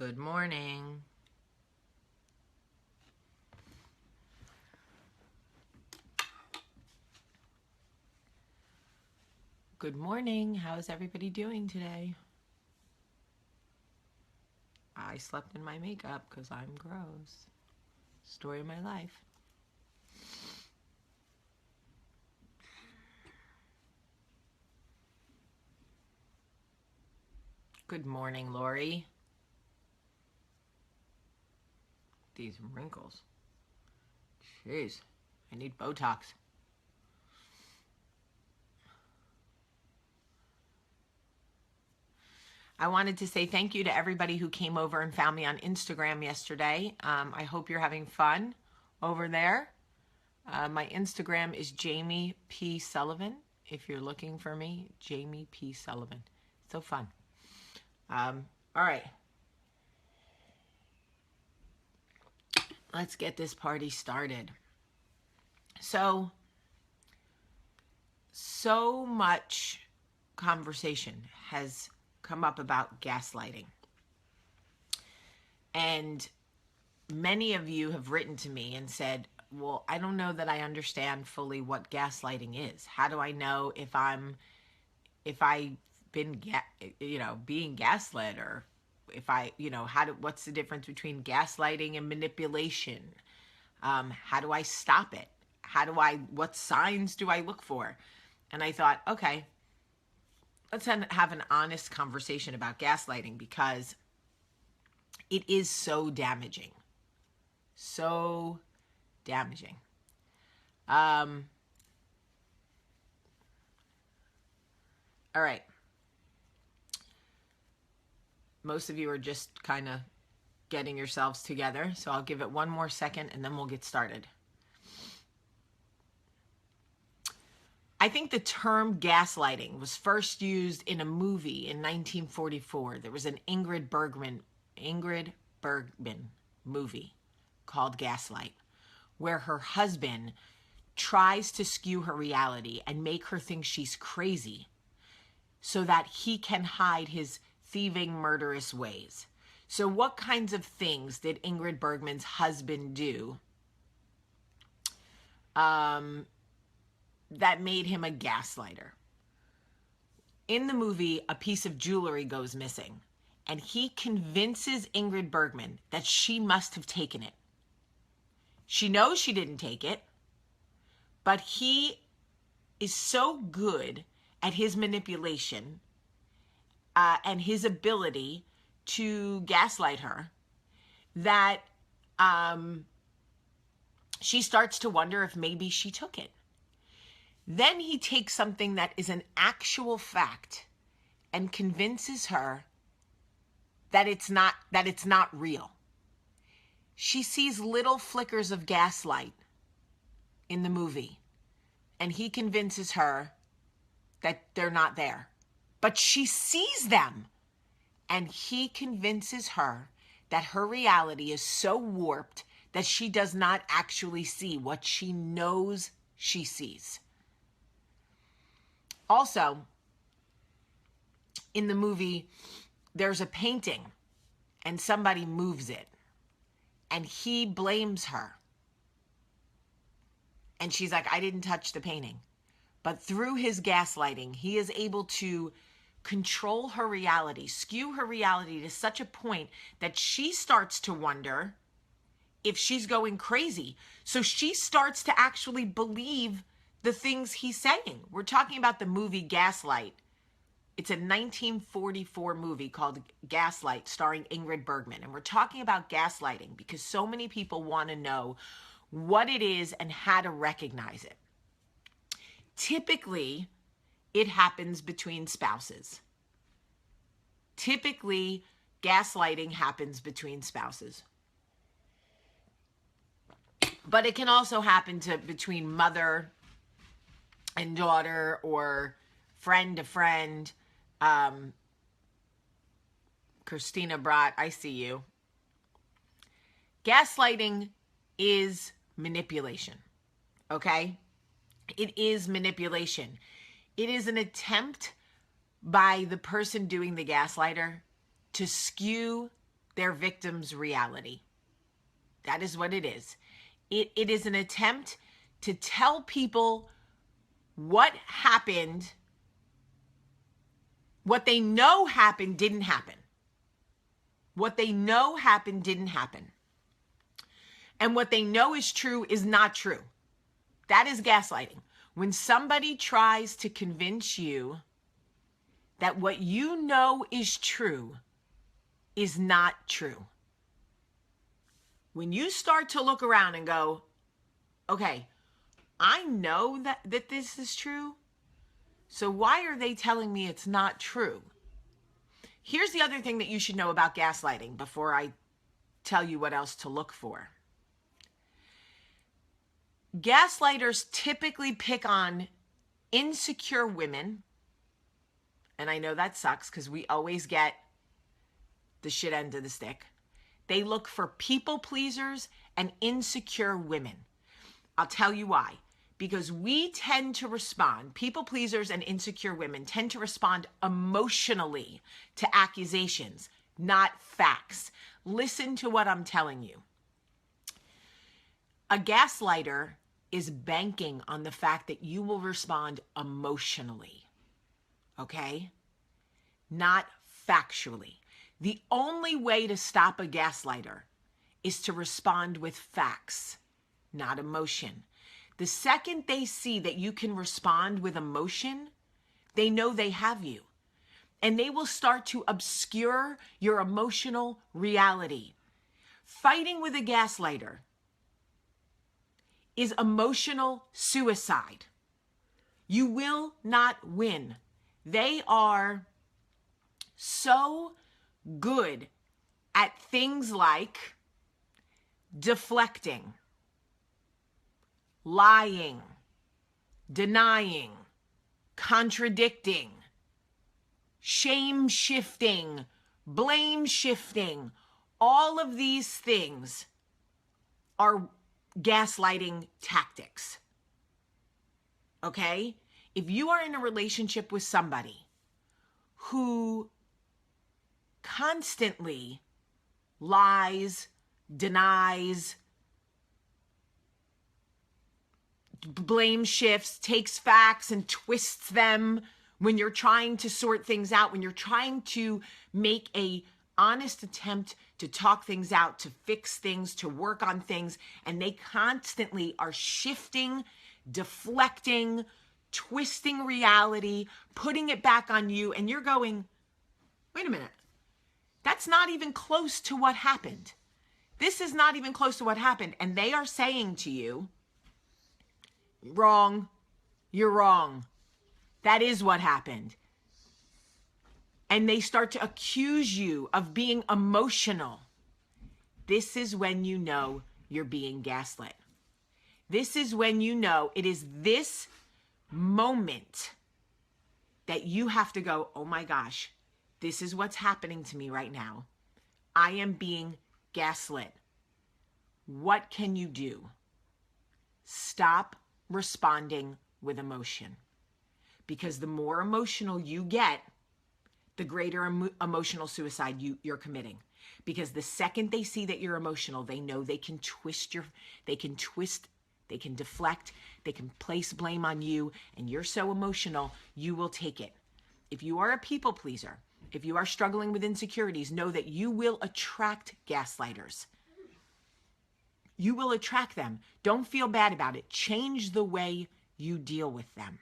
Good morning. Good morning. How's everybody doing today? I slept in my makeup because I'm gross. Story of my life. Good morning, Lori. These wrinkles. Jeez, I need Botox. I wanted to say thank you to everybody who came over and found me on Instagram yesterday. I hope you're having fun over there. My Instagram is Jamie P. Sullivan. If you're looking for me, Jamie P. Sullivan. So fun. All right. Let's get this party started. So much conversation has come up about gaslighting. And many of you have written to me and said, well, I don't know that I understand fully what gaslighting is. How do I know if I've been, being gaslit, or if what's the difference between gaslighting and manipulation? How do I stop it? What signs do I look for? And I thought, okay, let's have an honest conversation about gaslighting, because it is so damaging. So damaging. All right. Most of you are just kind of getting yourselves together, so I'll give it one more second and then we'll get started. I think the term gaslighting was first used in a movie in 1944. There was an Ingrid Bergman movie called Gaslight, where her husband tries to skew her reality and make her think she's crazy so that he can hide his thieving, murderous ways. So what kinds of things did Ingrid Bergman's husband do that made him a gaslighter? In the movie, a piece of jewelry goes missing, and he convinces Ingrid Bergman that she must have taken it. She knows she didn't take it, but he is so good at his manipulation and his ability to gaslight her that she starts to wonder if maybe she took it. Then he takes something that is an actual fact and convinces her that it's not real. She sees little flickers of gaslight in the movie, and he convinces her that they're not there. But she sees them, and he convinces her that her reality is so warped that she does not actually see what she knows she sees. Also, in the movie, there's a painting and somebody moves it, and he blames her. And she's like, I didn't touch the painting. But through his gaslighting, he is able to control her reality, skew her reality to such a point that she starts to wonder if she's going crazy. So she starts to actually believe the things he's saying. We're talking about the movie Gaslight. It's a 1944 movie called Gaslight, starring Ingrid Bergman. And we're talking about gaslighting because so many people want to know what it is and how to recognize it. Typically, it happens between spouses. Typically, gaslighting happens between spouses. But it can also happen between mother and daughter, or friend to friend. Christina Brott, I see you. Gaslighting is manipulation, okay? It is manipulation. It is an attempt by the person doing the gaslighter to skew their victim's reality. That is what it is. It is an attempt to tell people what happened, what they know happened didn't happen. What they know happened didn't happen. And what they know is true is not true. That is gaslighting. When somebody tries to convince you that what you know is true is not true. When you start to look around and go, okay, I know that this is true, so why are they telling me it's not true? Here's the other thing that you should know about gaslighting before I tell you what else to look for. Gaslighters typically pick on insecure women, and I know that sucks because we always get the shit end of the stick. They look for people pleasers and insecure women. I'll tell you why. Because we tend to respond, people pleasers and insecure women tend to respond emotionally to accusations, not facts. Listen to what I'm telling you. A gaslighter is banking on the fact that you will respond emotionally, okay? Not factually. The only way to stop a gaslighter is to respond with facts, not emotion. The second they see that you can respond with emotion, they know they have you. And they will start to obscure your emotional reality. Fighting with a gaslighter is emotional suicide. You will not win. They are so good at things like deflecting, lying, denying, contradicting, shame shifting, blame shifting. All of these things are gaslighting tactics. Okay? If you are in a relationship with somebody who constantly lies, denies, blame shifts, takes facts and twists them when you're trying to sort things out, when you're trying to make a honest attempt to talk things out, to fix things, to work on things, and they constantly are shifting, deflecting, twisting reality, putting it back on you, and you're going, wait a minute, that's not even close to what happened. This is not even close to what happened. And they are saying to you, wrong, you're wrong. That is what happened. And they start to accuse you of being emotional. This is when you know you're being gaslit. This is when you know it is this moment that you have to go, oh my gosh, this is what's happening to me right now. I am being gaslit. What can you do? Stop responding with emotion. Because the more emotional you get, the greater emotional suicide you're committing. Because the second they see that you're emotional, they know they can they can deflect, they can place blame on you, and you're so emotional, you will take it. If you are a people pleaser, if you are struggling with insecurities, know that you will attract gaslighters. You will attract them. Don't feel bad about it. Change the way you deal with them.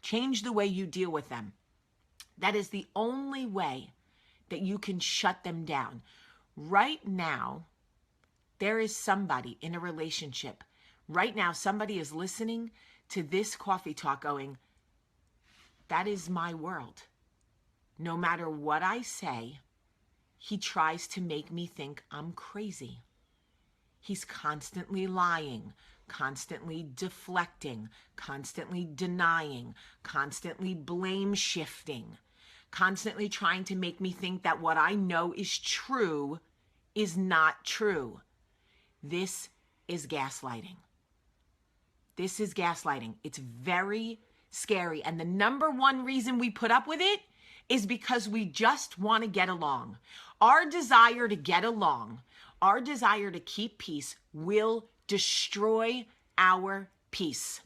Change the way you deal with them. That is the only way that you can shut them down. Right now, there is somebody in a relationship. Right now, somebody is listening to this coffee talk going, that is my world. No matter what I say, he tries to make me think I'm crazy. He's constantly lying, constantly deflecting, constantly denying, constantly blame shifting, constantly trying to make me think that what I know is true is not true. This is gaslighting. This is gaslighting. It's very scary. And the number one reason we put up with it is because we just want to get along. Our desire to get along, our desire to keep peace will destroy our peace.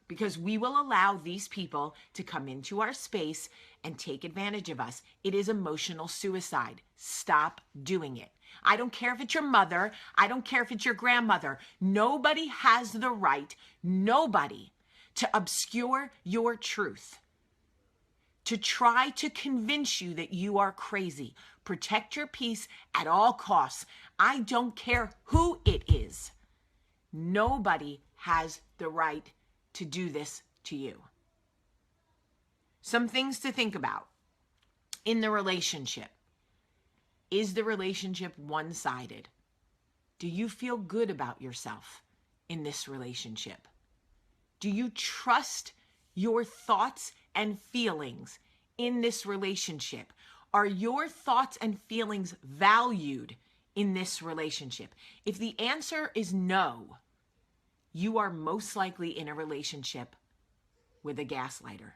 Because we will allow these people to come into our space and take advantage of us. It is emotional suicide. Stop doing it. I don't care if it's your mother. I don't care if it's your grandmother. Nobody has the right, nobody, to obscure your truth, to try to convince you that you are crazy. Protect your peace at all costs. I don't care who it is. Nobody has the right to do this to you. Some things to think about in the relationship. Is the relationship one-sided? Do you feel good about yourself in this relationship? Do you trust your thoughts and feelings in this relationship? Are your thoughts and feelings valued in this relationship? If the answer is no, you are most likely in a relationship with a gaslighter.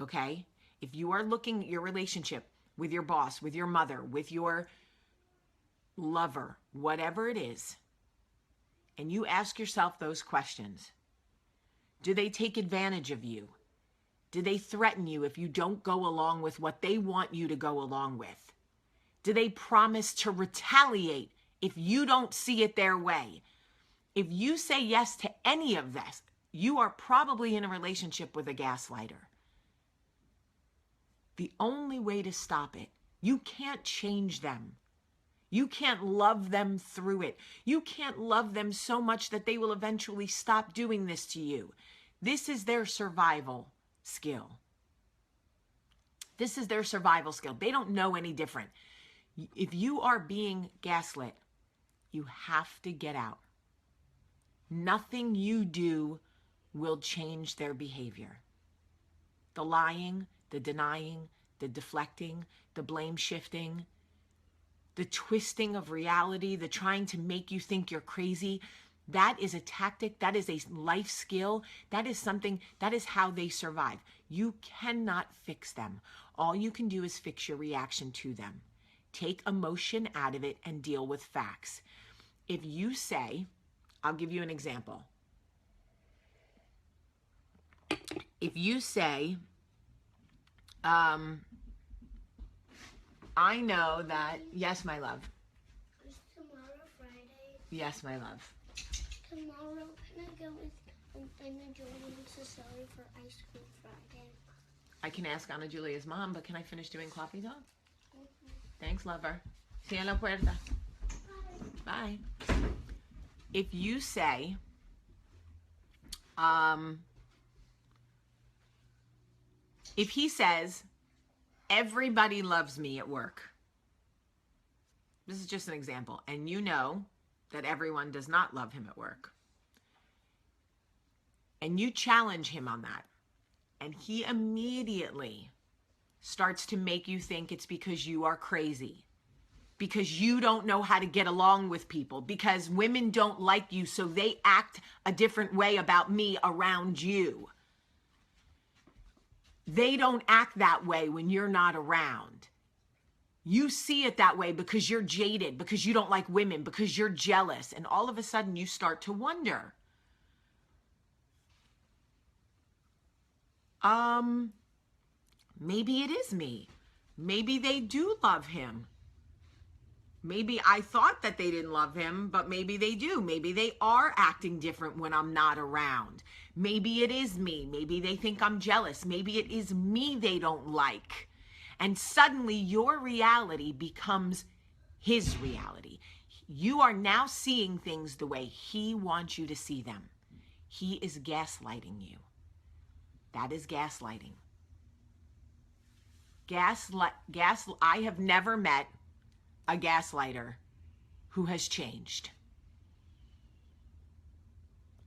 Okay? If you are looking at your relationship with your boss, with your mother, with your lover, whatever it is, and you ask yourself those questions, do they take advantage of you? Do they threaten you if you don't go along with what they want you to go along with? Do they promise to retaliate if you don't see it their way? If you say yes to any of this, you are probably in a relationship with a gaslighter. The only way to stop it, you can't change them. You can't love them through it. You can't love them so much that they will eventually stop doing this to you. This is their survival skill. This is their survival skill. They don't know any different. If you are being gaslit, you have to get out. Nothing you do will change their behavior. The lying, the denying, the deflecting, the blame shifting, the twisting of reality, the trying to make you think you're crazy, that is a tactic, that is a life skill, that is something, that is how they survive. You cannot fix them. All you can do is fix your reaction to them. Take emotion out of it and deal with facts. If you say, I'll give you an example. If you say, I know that, yes, my love. Is tomorrow Friday? Yes, my love. Tomorrow, can I go with Anna Julia to Cecily for ice cream Friday? I can ask Ana Julia's mom, but can I finish doing coffee talk? Mm-hmm. Thanks, lover. See you en la puerta. Bye. Bye. If you say, if he says, everybody loves me at work. This is just an example. And you know that everyone does not love him at work. And you challenge him on that. And he immediately starts to make you think it's because you are crazy. Because you don't know how to get along with people. Because women don't like you, so they act a different way about me around you. They don't act that way when you're not around. You see it that way because you're jaded, because you don't like women, because you're jealous. And all of a sudden you start to wonder. Maybe it is me. Maybe they do love him. Maybe I thought that they didn't love him, but maybe they do. Maybe they are acting different when I'm not around. Maybe it is me. Maybe they think I'm jealous. Maybe it is me they don't like. And suddenly your reality becomes his reality. You are now seeing things the way he wants you to see them. He is gaslighting you. That is gaslighting. I have never met a gaslighter who has changed.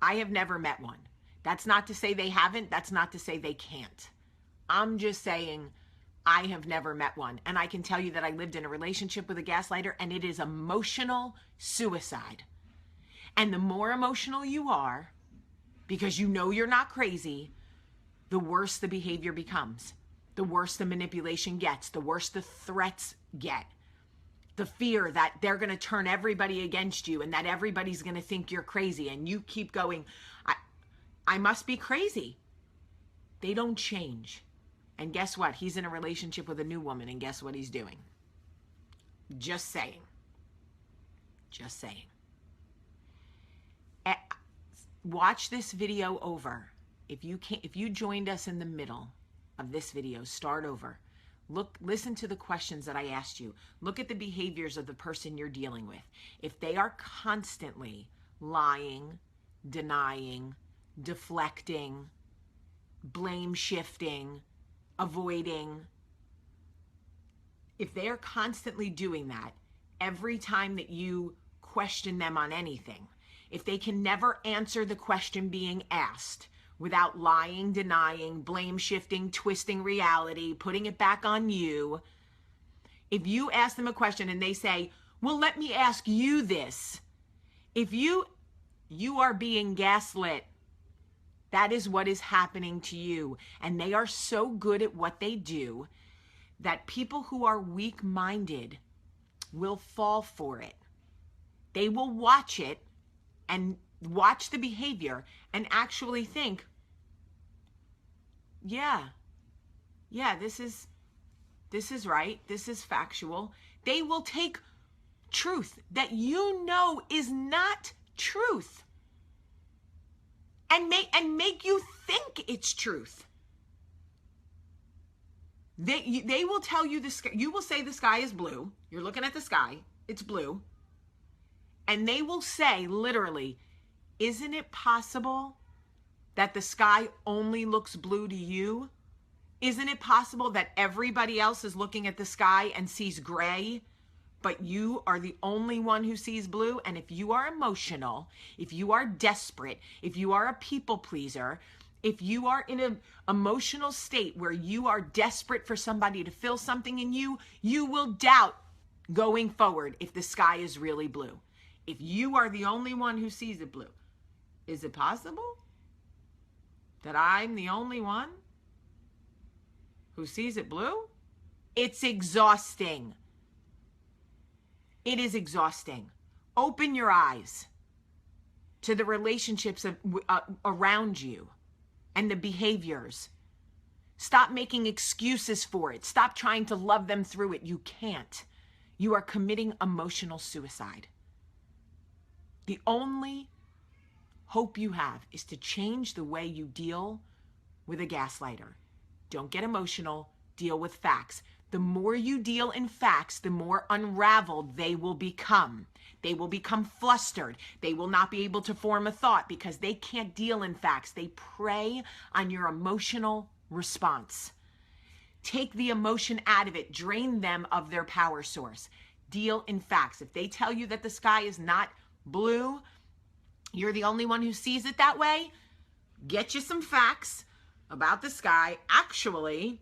I have never met one. That's not to say they haven't. That's not to say they can't. I'm just saying I have never met one. And I can tell you that I lived in a relationship with a gaslighter, and it is emotional suicide. And the more emotional you are, because you know you're not crazy, the worse the behavior becomes. the worse the manipulation gets, the worse the threats get. The fear that they're going to turn everybody against you and that everybody's going to think you're crazy, and you keep going, I must be crazy. They don't change. And guess what? He's in a relationship with a new woman, and guess what he's doing? Just saying. Just saying. Watch this video over. If you joined us in the middle of this video, start over. Listen to the questions that I asked you. Look at the behaviors of the person you're dealing with. If they are constantly lying, denying, deflecting, blame shifting, avoiding, if they are constantly doing that every time that you question them on anything, if they can never answer the question being asked, without lying, denying, blame shifting, twisting reality, putting it back on you. If you ask them a question and they say, well, let me ask you this. If you are being gaslit, that is what is happening to you. And they are so good at what they do that people who are weak-minded will fall for it. They will watch it and watch the behavior and actually think, yeah, this is right. This is factual. They will take truth that you know is not truth and make you think it's truth. They will tell you the sky. You will say the sky is blue. You're looking at the sky. It's blue. And they will say, literally, isn't it possible that the sky only looks blue to you? Isn't it possible that everybody else is looking at the sky and sees gray, but you are the only one who sees blue? And if you are emotional, if you are desperate, if you are a people pleaser, if you are in an emotional state where you are desperate for somebody to feel something in you, you will doubt going forward if the sky is really blue. If you are the only one who sees it blue, is it possible that I'm the only one who sees it blue? It's exhausting. It is exhausting. Open your eyes to the relationships around you and the behaviors. Stop making excuses for it. Stop trying to love them through it. You can't. You are committing emotional suicide. The only hope you have is to change the way you deal with a gaslighter. Don't get emotional. Deal with facts. The more you deal in facts, the more unraveled they will become. They will become flustered. They will not be able to form a thought because they can't deal in facts. They prey on your emotional response. Take the emotion out of it. Drain them of their power source. Deal in facts. If they tell you that the sky is not blue, you're the only one who sees it that way, get you some facts about the sky. Actually,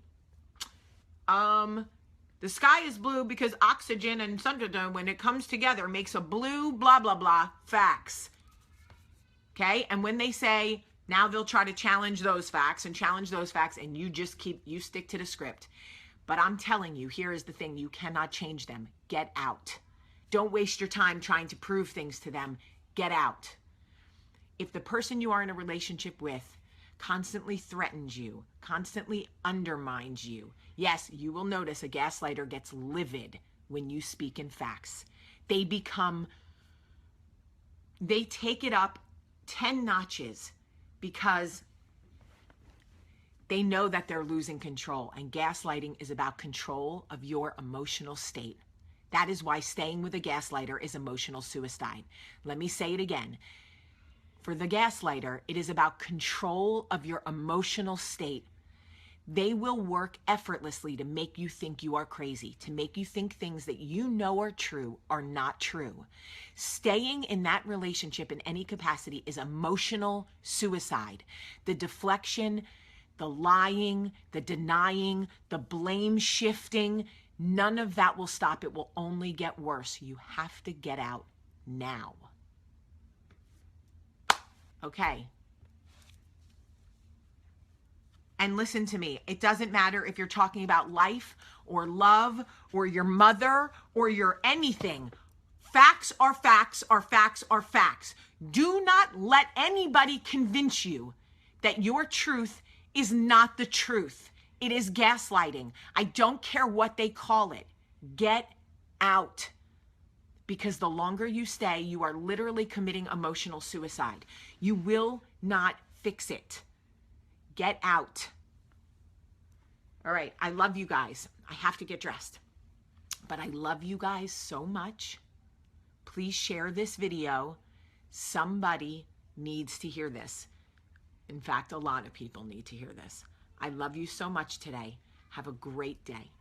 the sky is blue because oxygen and sunshine, when it comes together, makes a blue blah, blah, blah. Facts. Okay? And when they say, now they'll try to challenge those facts, and you stick to the script. But I'm telling you, here is the thing. You cannot change them. Get out. Don't waste your time trying to prove things to them. Get out. If the person you are in a relationship with constantly threatens you, constantly undermines you, yes, you will notice a gaslighter gets livid when you speak in facts. They take it up 10 notches because they know that they're losing control, and gaslighting is about control of your emotional state. That is why staying with a gaslighter is emotional suicide. Let me say it again. For the gaslighter, it is about control of your emotional state. They will work effortlessly to make you think you are crazy, to make you think things that you know are true are not true. Staying in that relationship in any capacity is emotional suicide. The deflection, the lying, the denying, the blame shifting, none of that will stop. It will only get worse. You have to get out now. Okay. And listen to me, it doesn't matter if you're talking about life or love or your mother or your anything. Facts are facts are facts are facts. Do not let anybody convince you that your truth is not the truth. It is gaslighting. I don't care what they call it. Get out. Because the longer you stay, you are literally committing emotional suicide. You will not fix it. Get out. All right, I love you guys. I have to get dressed. But I love you guys so much. Please share this video. Somebody needs to hear this. In fact, a lot of people need to hear this. I love you so much today. Have a great day.